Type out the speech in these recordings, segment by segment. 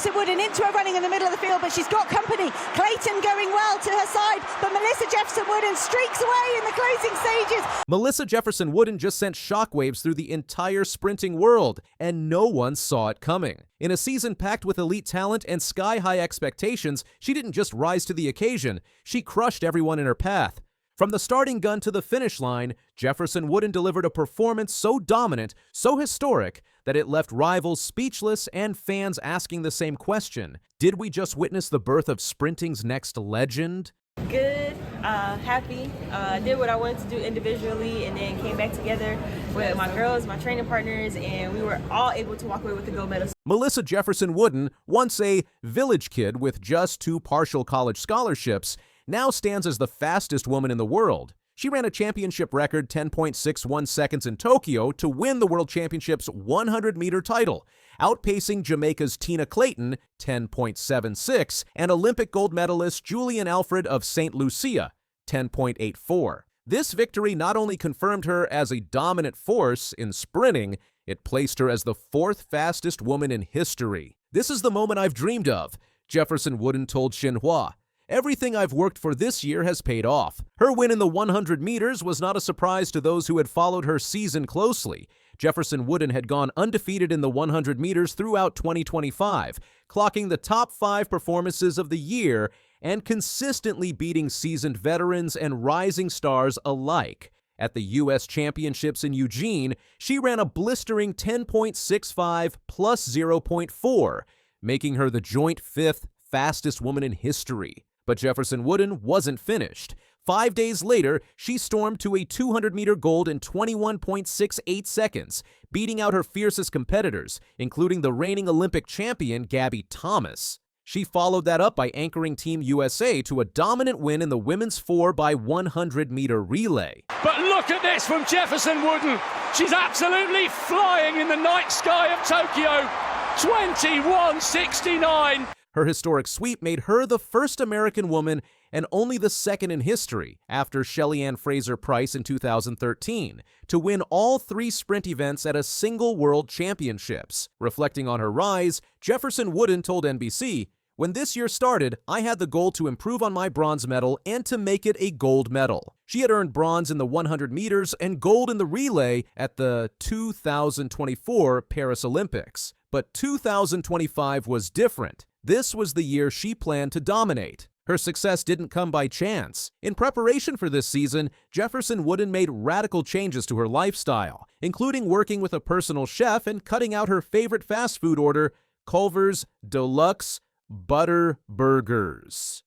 Jefferson-Wooden into her running in the middle of the field, but she's got company. Clayton going well to her side, but Melissa Jefferson-Wooden streaks away in the closing stages. Melissa Jefferson-Wooden just sent shockwaves through the entire sprinting world, and no one saw it coming. In a season packed with elite talent and sky-high expectations, she didn't just rise to the occasion, she crushed everyone in her path. From the starting gun to the finish line, Jefferson-Wooden delivered a performance so dominant, so historic, that it left rivals speechless and fans asking the same question. Did we just witness the birth of sprinting's next legend? Good, happy, did what I wanted to do individually and then came back together with my girls, my training partners, and we were all able to walk away with the gold medal. Melissa Jefferson-Wooden, once a village kid with just 2 partial college scholarships, now stands as the fastest woman in the world. She ran a championship record 10.61 seconds in Tokyo to win the World Championship's 100-meter title, outpacing Jamaica's Tina Clayton, 10.76, and Olympic gold medalist Julian Alfred of St. Lucia, 10.84. This victory not only confirmed her as a dominant force in sprinting, it placed her as the 4th fastest woman in history. "This is the moment I've dreamed of," Jefferson-Wooden told Xinhua. "Everything I've worked for this year has paid off." Her win in the 100 meters was not a surprise to those who had followed her season closely. Jefferson-Wooden had gone undefeated in the 100 meters throughout 2025, clocking the top 5 performances of the year and consistently beating seasoned veterans and rising stars alike. At the U.S. Championships in Eugene, she ran a blistering 10.65 plus 0.4, making her the joint 5th fastest woman in history. But Jefferson-Wooden wasn't finished. 5 days later, she stormed to a 200-meter gold in 21.68 seconds, beating out her fiercest competitors, including the reigning Olympic champion Gabby Thomas. She followed that up by anchoring Team USA to a dominant win in the women's 4x100-meter relay. But look at this from Jefferson-Wooden. She's absolutely flying in the night sky of Tokyo. 21.69. Her historic sweep made her the first American woman and only the second in history, after Shelly-Ann Fraser-Pryce in 2013, to win all 3 sprint events at a single World Championships. Reflecting on her rise, Jefferson-Wooden told NBC, "When this year started, I had the goal to improve on my bronze medal and to make it a gold medal." She had earned bronze in the 100 meters and gold in the relay at the 2024 Paris Olympics. But 2025 was different. This was the year she planned to dominate. Her success didn't come by chance. In preparation for this season, Jefferson-Wooden made radical changes to her lifestyle, including working with a personal chef and cutting out her favorite fast food order, Culver's Deluxe Butter Burgers.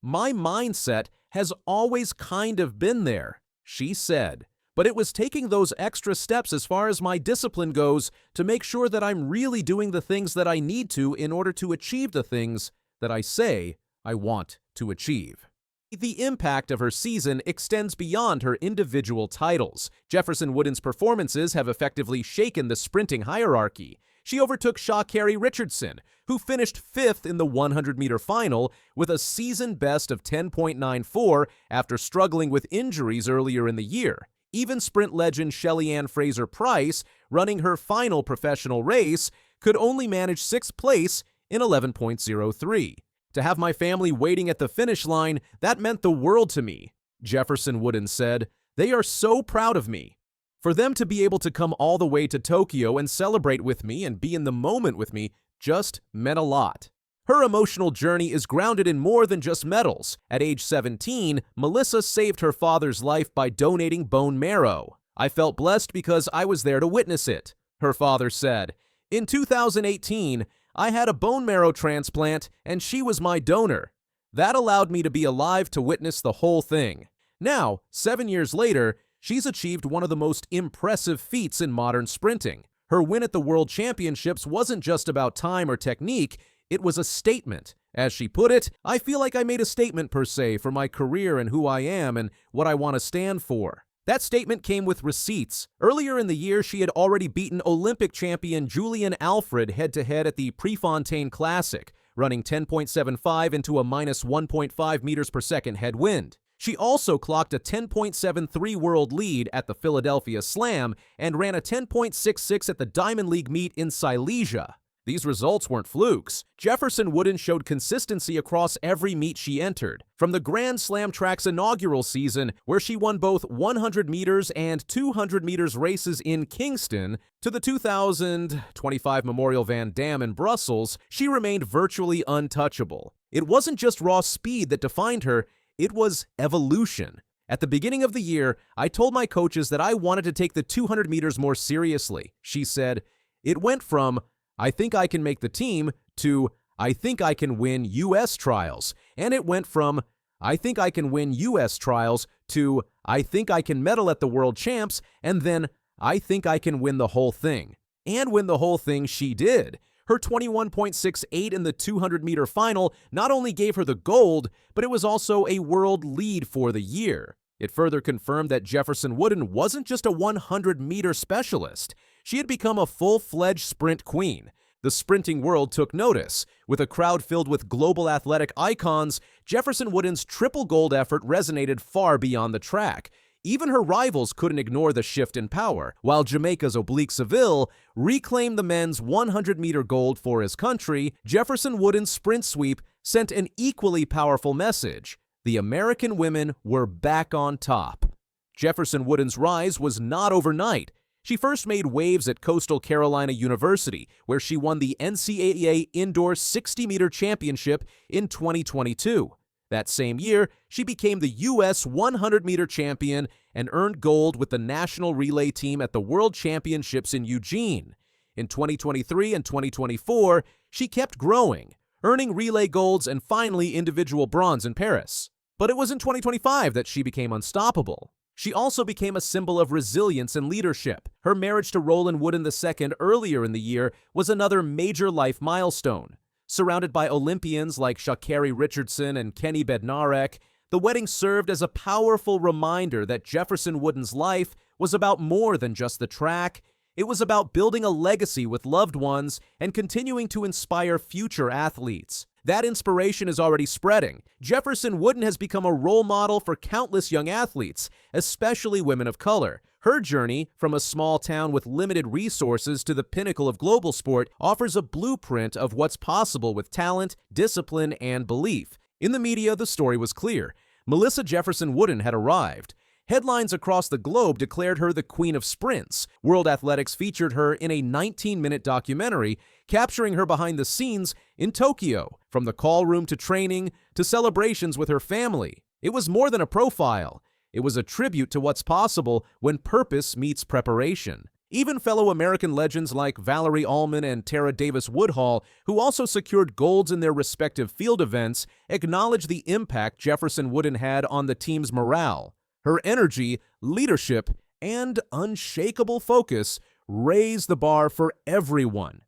"My mindset has always kind of been there," she said. "But it was taking those extra steps as far as my discipline goes to make sure that I'm really doing the things that I need to in order to achieve the things that I say I want to achieve." The impact of her season extends beyond her individual titles. Jefferson-Wooden's performances have effectively shaken the sprinting hierarchy. She overtook Sha'Carri Richardson, who finished 5th in the 100-meter final with a season best of 10.94 after struggling with injuries earlier in the year. Even sprint legend Shelly-Ann Fraser-Pryce, running her final professional race, could only manage 6th place in 11.03. "To have my family waiting at the finish line, that meant the world to me," Jefferson-Wooden said. "They are so proud of me. For them to be able to come all the way to Tokyo and celebrate with me and be in the moment with me just meant a lot." Her emotional journey is grounded in more than just medals. At age 17, Melissa saved her father's life by donating bone marrow. "I felt blessed because I was there to witness it," her father said. "In 2018, I had a bone marrow transplant and she was my donor. That allowed me to be alive to witness the whole thing." Now, 7 years later, she's achieved one of the most impressive feats in modern sprinting. Her win at the World Championships wasn't just about time or technique, it was a statement. As she put it, "I feel like I made a statement per se for my career and who I am and what I want to stand for." That statement came with receipts. Earlier in the year, she had already beaten Olympic champion Julian Alfred head-to-head at the Prefontaine Classic, running 10.75 into a minus 1.5 meters per second headwind. She also clocked a 10.73 world lead at the Philadelphia Slam and ran a 10.66 at the Diamond League meet in Silesia. These results weren't flukes. Jefferson-Wooden showed consistency across every meet she entered. From the Grand Slam track's inaugural season, where she won both 100 meters and 200 meters races in Kingston, to the 2025 Memorial Van Dam in Brussels, she remained virtually untouchable. It wasn't just raw speed that defined her, it was evolution. At the beginning of the year, I told my coaches that I wanted to take the 200 meters more seriously. She said, "It went from, I think I can make the team, to, I think I can win U.S. trials. And it went from, I think I can win U.S. trials, to, I think I can medal at the World Champs, and then, I think I can win the whole thing." And win the whole thing she did. Her 21.68 in the 200-meter final not only gave her the gold, but it was also a world lead for the year. It further confirmed that Jefferson-Wooden wasn't just a 100-meter specialist. She had become a full-fledged sprint queen. The sprinting world took notice. With a crowd filled with global athletic icons, Jefferson-Wooden's triple gold effort resonated far beyond the track. Even her rivals couldn't ignore the shift in power, while Jamaica's Oblique Seville reclaimed the men's 100-meter gold for his country. Jefferson-Wooden's sprint sweep sent an equally powerful message. The American women were back on top. Jefferson-Wooden's rise was not overnight. She first made waves at Coastal Carolina University, where she won the NCAA Indoor 60-meter championship in 2022. That same year, she became the U.S. 100-meter champion and earned gold with the national relay team at the World Championships in Eugene. In 2023 and 2024, she kept growing, earning relay golds and finally individual bronze in Paris. But it was in 2025 that she became unstoppable. She also became a symbol of resilience and leadership. Her marriage to Roland Wooden II earlier in the year was another major life milestone. Surrounded by Olympians like Sha'Carri Richardson and Kenny Bednarek, the wedding served as a powerful reminder that Jefferson-Wooden's life was about more than just the track. It was about building a legacy with loved ones and continuing to inspire future athletes. That inspiration is already spreading. Jefferson-Wooden has become a role model for countless young athletes, especially women of color. Her journey, from a small town with limited resources to the pinnacle of global sport, offers a blueprint of what's possible with talent, discipline, and belief. In the media, the story was clear. Melissa Jefferson-Wooden had arrived. Headlines across the globe declared her the Queen of Sprints. World Athletics featured her in a 19-minute documentary, capturing her behind the scenes in Tokyo, from the call room to training to celebrations with her family. It was more than a profile. It was a tribute to what's possible when purpose meets preparation. Even fellow American legends like Valerie Allman and Tara Davis-Woodhall, who also secured golds in their respective field events, acknowledged the impact Jefferson-Wooden had on the team's morale. Her energy, leadership, and unshakable focus raised the bar for everyone.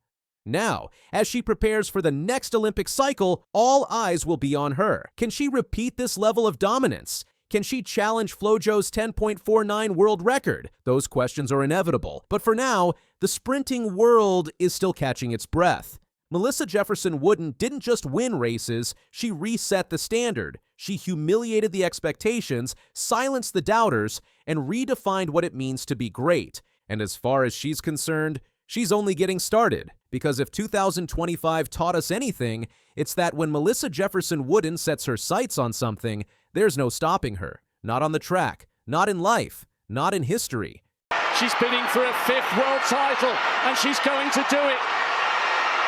Now, as she prepares for the next Olympic cycle, all eyes will be on her. Can she repeat this level of dominance? Can she challenge Flojo's 10.49 world record? Those questions are inevitable. But for now, the sprinting world is still catching its breath. Melissa Jefferson-Wooden didn't just win races, she reset the standard. She humiliated the expectations, silenced the doubters, and redefined what it means to be great. And as far as she's concerned, she's only getting started. Because if 2025 taught us anything, it's that when Melissa Jefferson-Wooden sets her sights on something, there's no stopping her. Not on the track, not in life, not in history. She's bidding for a 5th world title, and she's going to do it.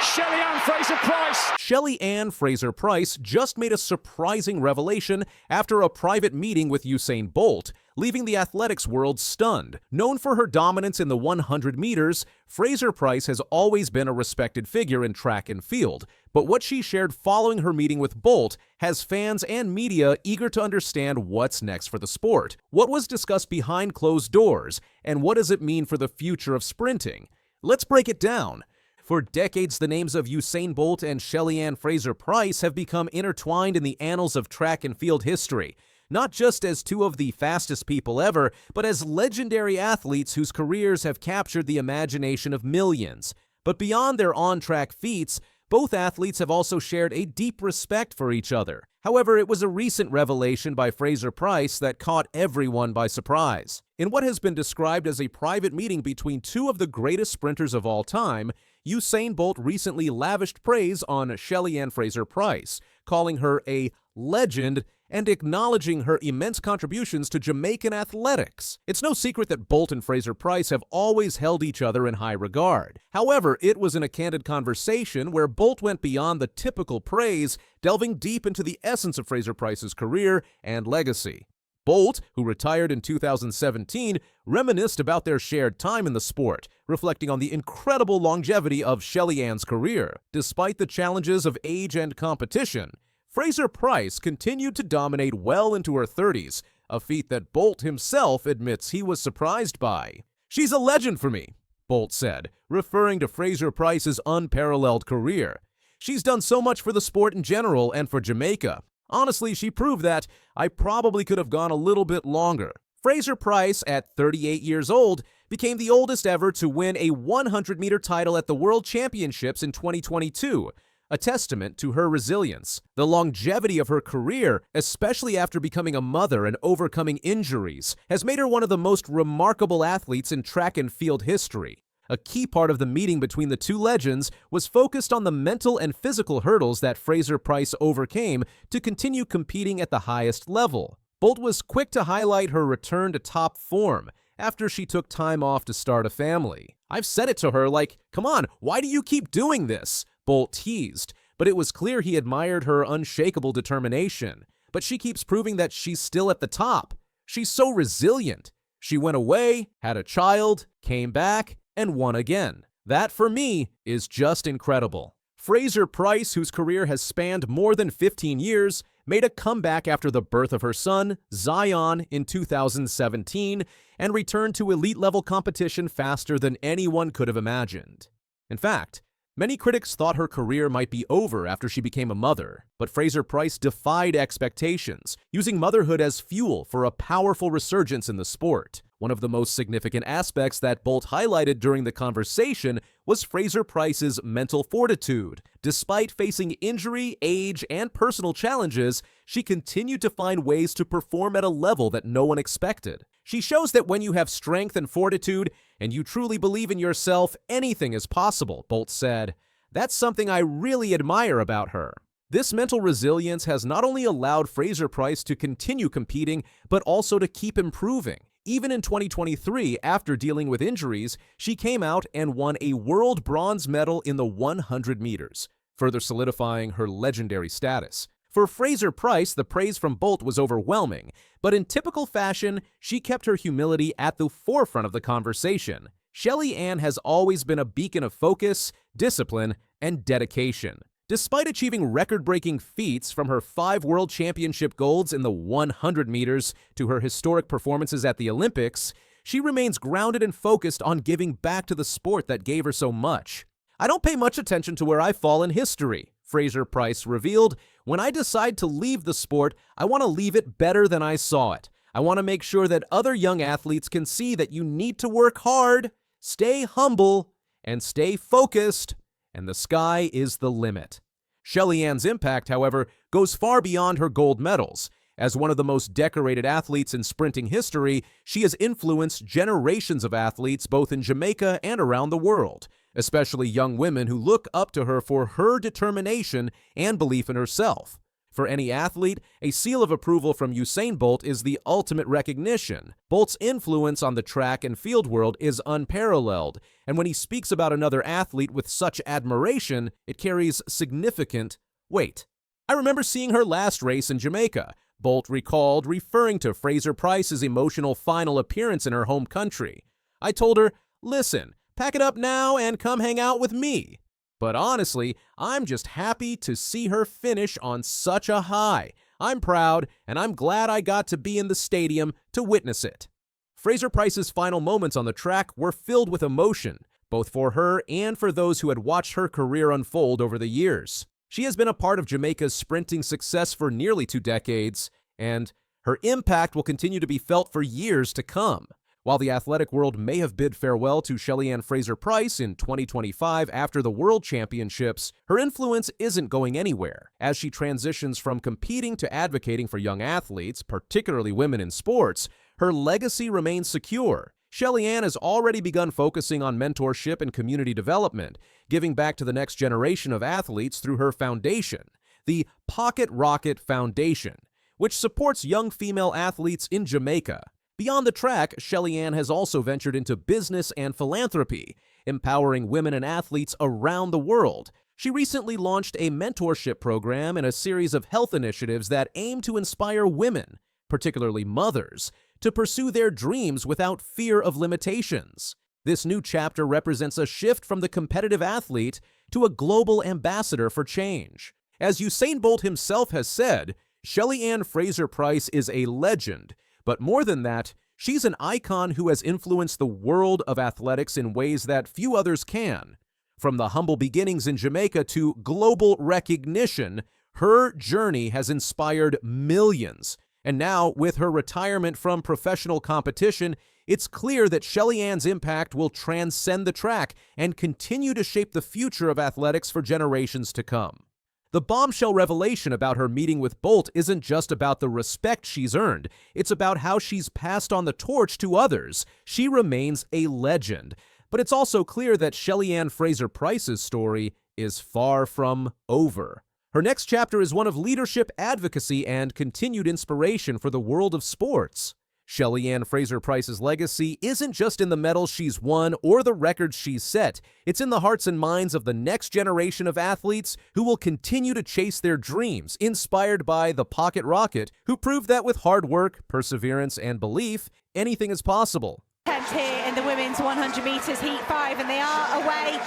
Shelly-Ann Fraser-Pryce. Shelly-Ann Fraser-Pryce just made a surprising revelation after a private meeting with Usain Bolt, leaving the athletics world stunned. Known for her dominance in the 100 meters, Fraser-Pryce has always been a respected figure in track and field. But what she shared following her meeting with Bolt has fans and media eager to understand what's next for the sport. What was discussed behind closed doors, and what does it mean for the future of sprinting? Let's break it down. For decades, the names of Usain Bolt and Shelly-Ann Fraser-Pryce have become intertwined in the annals of track and field history, not just as two of the fastest people ever, but as legendary athletes whose careers have captured the imagination of millions. But beyond their on-track feats, both athletes have also shared a deep respect for each other. However, it was a recent revelation by Fraser-Pryce that caught everyone by surprise. In what has been described as a private meeting between two of the greatest sprinters of all time, Usain Bolt recently lavished praise on Shelly-Ann Fraser-Pryce, calling her a legend and acknowledging her immense contributions to Jamaican athletics. It's no secret that Bolt and Fraser-Pryce have always held each other in high regard. However, it was in a candid conversation where Bolt went beyond the typical praise, delving deep into the essence of Fraser-Pryce's career and legacy. Bolt, who retired in 2017, reminisced about their shared time in the sport, reflecting on the incredible longevity of Shelly-Ann's career. Despite the challenges of age and competition, Fraser-Pryce continued to dominate well into her 30s, a feat that Bolt himself admits he was surprised by. "She's a legend for me," Bolt said, referring to Fraser-Pryce's unparalleled career. "She's done so much for the sport in general and for Jamaica. Honestly, she proved that I probably could have gone a little bit longer." Fraser-Pryce, at 38 years old, became the oldest ever to win a 100-meter title at the World Championships in 2022, a testament to her resilience. The longevity of her career, especially after becoming a mother and overcoming injuries, has made her one of the most remarkable athletes in track and field history. A key part of the meeting between the two legends was focused on the mental and physical hurdles that Fraser-Pryce overcame to continue competing at the highest level. Bolt was quick to highlight her return to top form after she took time off to start a family. "I've said it to her like, come on, why do you keep doing this?" Bolt teased, but it was clear he admired her unshakable determination. "But she keeps proving that she's still at the top. She's so resilient. She went away, had a child, came back, and won again. That, for me, is just incredible." Fraser-Pryce, whose career has spanned more than 15 years, made a comeback after the birth of her son, Zion, in 2017, and returned to elite-level competition faster than anyone could have imagined. In fact, many critics thought her career might be over after she became a mother, but Fraser-Pryce defied expectations, using motherhood as fuel for a powerful resurgence in the sport. One of the most significant aspects that Bolt highlighted during the conversation was Fraser-Pryce's mental fortitude. Despite facing injury, age, and personal challenges, she continued to find ways to perform at a level that no one expected. "She shows that when you have strength and fortitude, and you truly believe in yourself, anything is possible," Bolt said. "That's something I really admire about her." This mental resilience has not only allowed Fraser-Pryce to continue competing, but also to keep improving. Even in 2023, after dealing with injuries, she came out and won a world bronze medal in the 100 meters, further solidifying her legendary status. For Fraser-Pryce, the praise from Bolt was overwhelming, but in typical fashion, she kept her humility at the forefront of the conversation. Shelly-Ann has always been a beacon of focus, discipline, and dedication. Despite achieving record-breaking feats from her 5 World Championship golds in the 100 meters to her historic performances at the Olympics, she remains grounded and focused on giving back to the sport that gave her so much. "I don't pay much attention to where I fall in history," Fraser-Pryce revealed. "When I decide to leave the sport, I want to leave it better than I saw it. I want to make sure that other young athletes can see that you need to work hard, stay humble, and stay focused, and the sky is the limit." Shelly-Ann's impact, however, goes far beyond her gold medals. As one of the most decorated athletes in sprinting history, she has influenced generations of athletes both in Jamaica and around the world, especially young women who look up to her for her determination and belief in herself. For any athlete, a seal of approval from Usain Bolt is the ultimate recognition. Bolt's influence on the track and field world is unparalleled, and when he speaks about another athlete with such admiration, it carries significant weight. "I remember seeing her last race in Jamaica," Bolt recalled, referring to Fraser-Pryce's emotional final appearance in her home country. "I told her, listen, pack it up now and come hang out with me. But honestly, I'm just happy to see her finish on such a high. I'm proud, and I'm glad I got to be in the stadium to witness it." Fraser-Pryce's final moments on the track were filled with emotion, both for her and for those who had watched her career unfold over the years. She has been a part of Jamaica's sprinting success for nearly 2 decades, and her impact will continue to be felt for years to come. While the athletic world may have bid farewell to Shelly-Ann Fraser-Pryce in 2025 after the World Championships, her influence isn't going anywhere. As she transitions from competing to advocating for young athletes, particularly women in sports, her legacy remains secure. Shelly-Ann has already begun focusing on mentorship and community development, giving back to the next generation of athletes through her foundation, the Pocket Rocket Foundation, which supports young female athletes in Jamaica. Beyond the track, Shelly-Ann has also ventured into business and philanthropy, empowering women and athletes around the world. She recently launched a mentorship program and a series of health initiatives that aim to inspire women, particularly mothers, to pursue their dreams without fear of limitations. This new chapter represents a shift from the competitive athlete to a global ambassador for change. As Usain Bolt himself has said, Shelly-Ann Fraser-Pryce is a legend, but more than that, she's an icon who has influenced the world of athletics in ways that few others can. From the humble beginnings in Jamaica to global recognition, her journey has inspired millions. And now, with her retirement from professional competition, it's clear that Shelly-Ann's impact will transcend the track and continue to shape the future of athletics for generations to come. The bombshell revelation about her meeting with Bolt isn't just about the respect she's earned, it's about how she's passed on the torch to others. She remains a legend. But it's also clear that Shelly-Ann Fraser-Pryce's story is far from over. Her next chapter is one of leadership, advocacy, and continued inspiration for the world of sports. Shelly-Ann Fraser-Pryce's legacy isn't just in the medals she's won or the records she's set. It's in the hearts and minds of the next generation of athletes who will continue to chase their dreams, inspired by the Pocket Rocket, who proved that with hard work, perseverance, and belief, anything is possible. Here in the women's 100 metres heat 5, and they are away.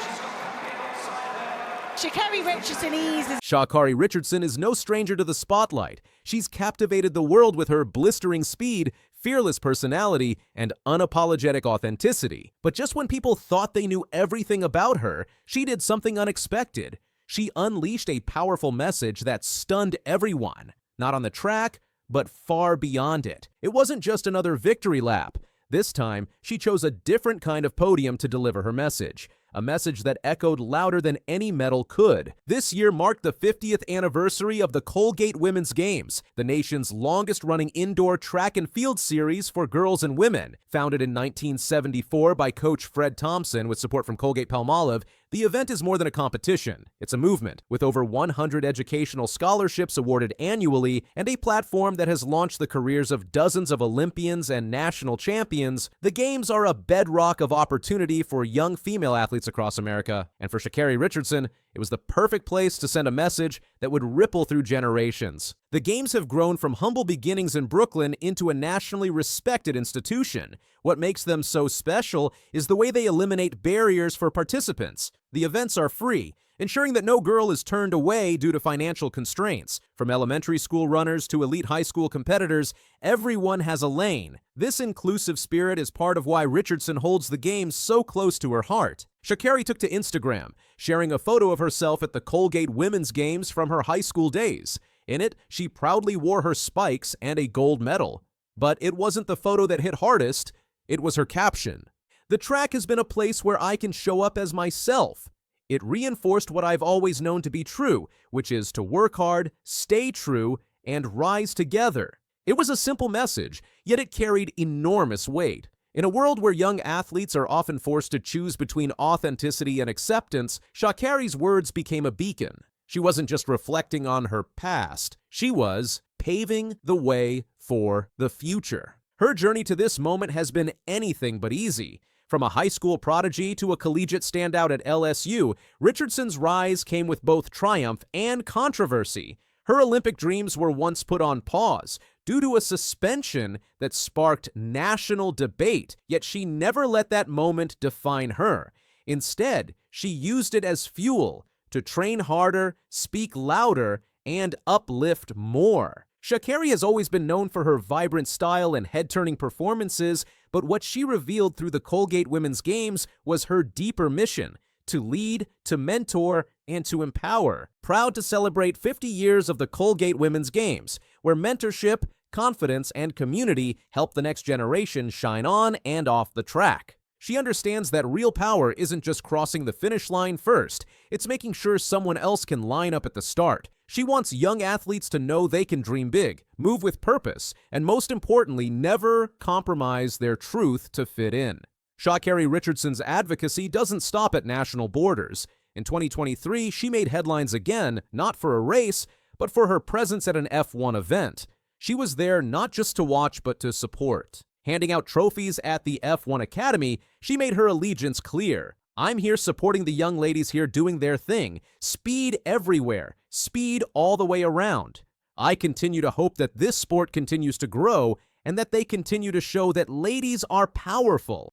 Sha'Carri Richardson eases. Sha'Carri Richardson is no stranger to the spotlight. She's captivated the world with her blistering speed, fearless personality, and unapologetic authenticity. But just when people thought they knew everything about her, she did something unexpected. She unleashed a powerful message that stunned everyone, not on the track, but far beyond it. It wasn't just another victory lap. This time, she chose a different kind of podium to deliver her message, a message that echoed louder than any medal could. This year marked the 50th anniversary of the Colgate Women's Games, the nation's longest-running indoor track and field series for girls and women. Founded in 1974 by Coach Fred Thompson with support from Colgate-Palmolive, the event is more than a competition. It's a movement, with over 100 educational scholarships awarded annually and a platform that has launched the careers of dozens of Olympians and national champions. The Games are a bedrock of opportunity for young female athletes across America, and for Sha'Carri Richardson, it was the perfect place to send a message that would ripple through generations. The Games have grown from humble beginnings in Brooklyn into a nationally respected institution. What makes them so special is the way they eliminate barriers for participants. The events are free, ensuring that no girl is turned away due to financial constraints. From elementary school runners to elite high school competitors, everyone has a lane. This inclusive spirit is part of why Richardson holds the Games so close to her heart. Sha'Carri took to Instagram, sharing a photo of herself at the Colgate Women's Games from her high school days. In it, she proudly wore her spikes and a gold medal. But it wasn't the photo that hit hardest, it was her caption. "The track has been a place where I can show up as myself." It reinforced what I've always known to be true, which is to work hard, stay true, and rise together. It was a simple message, yet it carried enormous weight. In a world where young athletes are often forced to choose between authenticity and acceptance, Sha'Carri's words became a beacon. She wasn't just reflecting on her past, she was paving the way for the future. Her journey to this moment has been anything but easy. From a high school prodigy to a collegiate standout at LSU, Richardson's rise came with both triumph and controversy. Her Olympic dreams were once put on pause due to a suspension that sparked national debate, yet she never let that moment define her. Instead, she used it as fuel to train harder, speak louder, and uplift more. Sha'Carri has always been known for her vibrant style and head-turning performances, but what she revealed through the Colgate Women's Games was her deeper mission: to lead, to mentor, and to empower. Proud to celebrate 50 years of the Colgate Women's Games, where mentorship, confidence, and community help the next generation shine on and off the track. She understands that real power isn't just crossing the finish line first, it's making sure someone else can line up at the start. She wants young athletes to know they can dream big, move with purpose, and most importantly, never compromise their truth to fit in. Sha'Carri Richardson's advocacy doesn't stop at national borders. In 2023, she made headlines again, not for a race, but for her presence at an F1 event. She was there not just to watch, but to support. Handing out trophies at the F1 Academy, she made her allegiance clear. I'm here supporting the young ladies here doing their thing. Speed everywhere. Speed all the way around. I continue to hope that this sport continues to grow and that they continue to show that ladies are powerful.